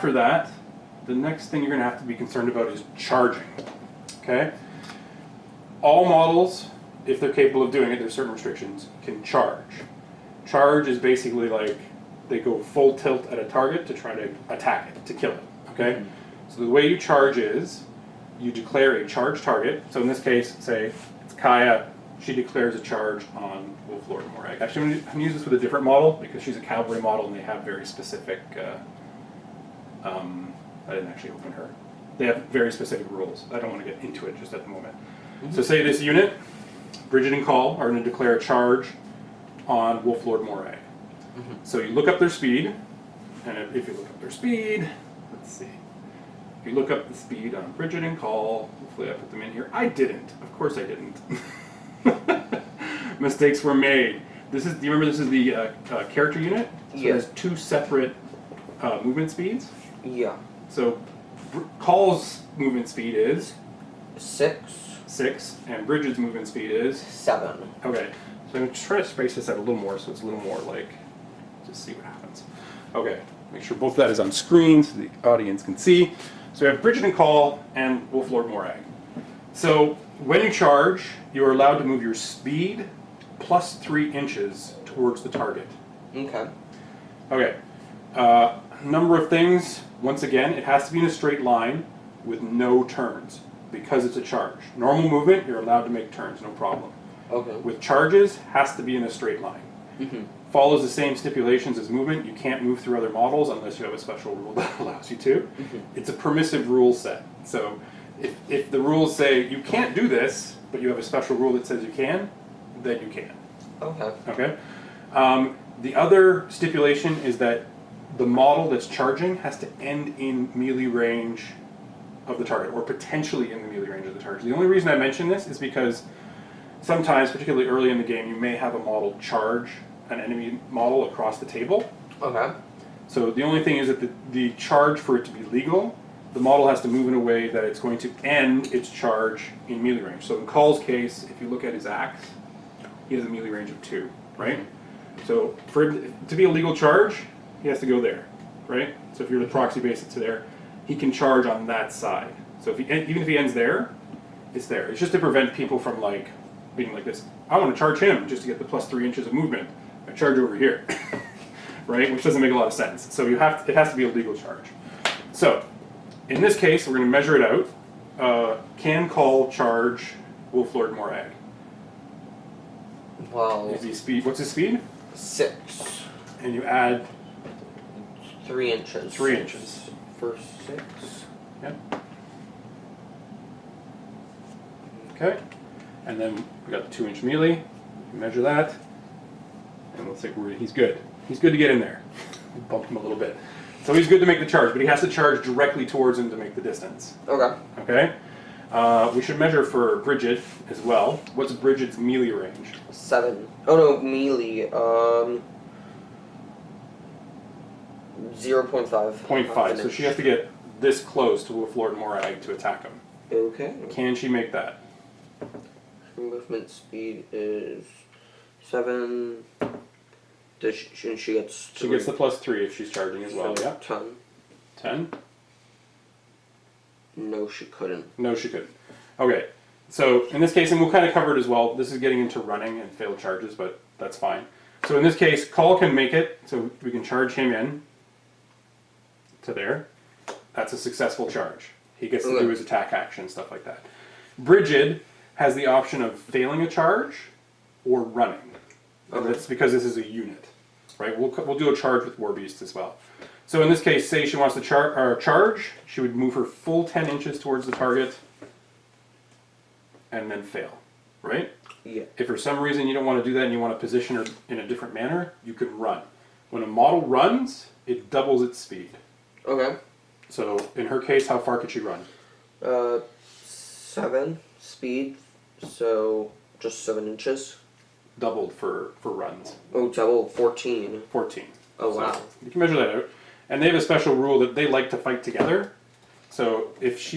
after that, the next thing you're going to have to be concerned about is charging. Okay? All models, if they're capable of doing it, there's certain restrictions, can charge. Charge is basically like they go full tilt at a target to try to attack it, to kill it. Okay? So the way you charge is you declare a charge target. So in this case, say it's Kaya. She declares a charge on Wolf Lord Morag. Actually, I'm going to use this with a different model because she's a cavalry model and they have very specific. I didn't actually open her. They have very specific rules. I don't want to get into it just at the moment. So say this unit, Bridget and Call, are going to declare a charge on Wolf Lord Morag. So you look up their speed, and if you look up their speed, let's see. If you look up the speed on Bridget and Call, hopefully I put them in here. I didn't. Of course I didn't. Mistakes were made. Do you remember this is the character unit? So it has two separate movement speeds. Yeah. So Call's movement speed is 6, and Bridget's movement speed is 7. Okay. So I'm going to try to space this out a little more so it's a little more like, just see what happens. Okay. Make sure both of that is on screen so the audience can see. So we have Bridget and Call and Wolf Lord Morag. So when you charge, you are allowed to move your speed plus 3 inches towards the target. Okay. Okay. Number of things. Once again, it has to be in a straight line with no turns because it's a charge. Normal movement, you're allowed to make turns, no problem. Okay. With charges, has to be in a straight line. Follows the same stipulations as movement. You can't move through other models unless you have a special rule that allows you to. It's a permissive rule set. So if the rules say you can't do this, but you have a special rule that says you can, then you can. Okay. Okay? The other stipulation is that the model that's charging has to end in melee range of the target, or potentially in the melee range of the target. The only reason I mention this is because sometimes, particularly early in the game, you may have a model charge an enemy model across the table. Okay. So the only thing is that the charge, for it to be legal, the model has to move in a way that it's going to end its charge in melee range. So in Call's case, if you look at his axe, he has a melee range of 2, right? So for it to be a legal charge, he has to go there, right? So if you're to proxy base it to there, he can charge on that side. So if even if he ends there, it's there. It's just to prevent people from like being like this. I want to charge him just to get the plus 3 inches of movement. I charge over here, right? Which doesn't make a lot of sense. So it has to be a legal charge. So in this case, we're going to measure it out. Can Call charge Wolf Lord Morag? Well, Is he speed? What's his speed? 6. And you add 3 inches. 3 inches. For 6. Yep. Okay. And then we got the 2-inch melee. Measure that. And looks like he's good. He's good to get in there. We bumped him a little bit. So he's good to make the charge, but he has to charge directly towards him to make the distance. Okay. Okay? We should measure for Bridget as well. What's Bridget's melee range? 7. Oh no, melee. 0.5. 0.5. So she has to get this close to Wolf Lord Morag to attack him. Okay. Can she make that? Her movement speed is 7. Does she gets 3. She gets the plus 3 if she's charging as well, So yeah? 10. 10? No, she couldn't. No, she couldn't. Okay, so in this case, and we'll kind of cover it as well, this is getting into running and failed charges, but that's fine. So in this case, Call can make it, so we can charge him in to there. That's a successful charge. He gets to do his attack action, stuff like that. Bridget has the option of failing a charge or running. And that's because this is a unit, right? We'll do a charge with War Beast as well. So in this case, say she wants to charge, she would move her full 10 inches towards the target and then fail, right? Yeah. If for some reason you don't want to do that and you want to position her in a different manner, you can run. When a model runs, it doubles its speed. Okay. So in her case, how far could she run? 7 speed, so just 7 inches. Doubled for runs. Oh, double 14. 14. Oh, So wow. you can measure that out. And they have a special rule that they like to fight together. So if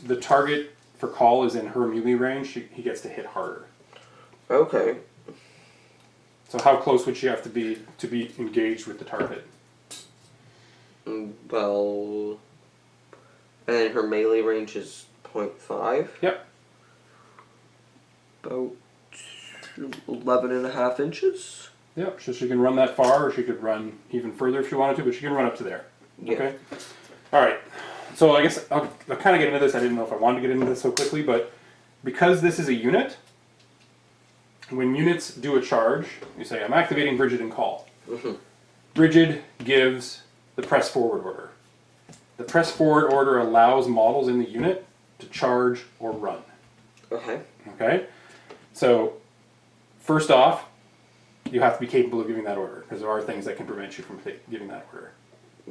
the target for Call is in her melee range, he gets to hit harder. Okay. So how close would she have to be engaged with the target? Well, and then her melee range is 0.5. Yep. About 11.5 inches. Yep. So she can run that far, or she could run even further if she wanted to, but she can run up to there. Yeah. Okay. All right. So I guess I'll kind of get into this. I didn't know if I wanted to get into this so quickly, but because this is a unit, when units do a charge, you say, I'm activating Bridget and call. Mm-hmm. Bridget gives the press forward order. The press forward order allows models in the unit to charge or run. Okay. Okay? So, first off, you have to be capable of giving that order, because there are things that can prevent you from giving that order.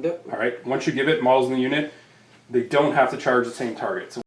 Yep. All right? Once you give it, models in the unit, they don't have to charge the same target. So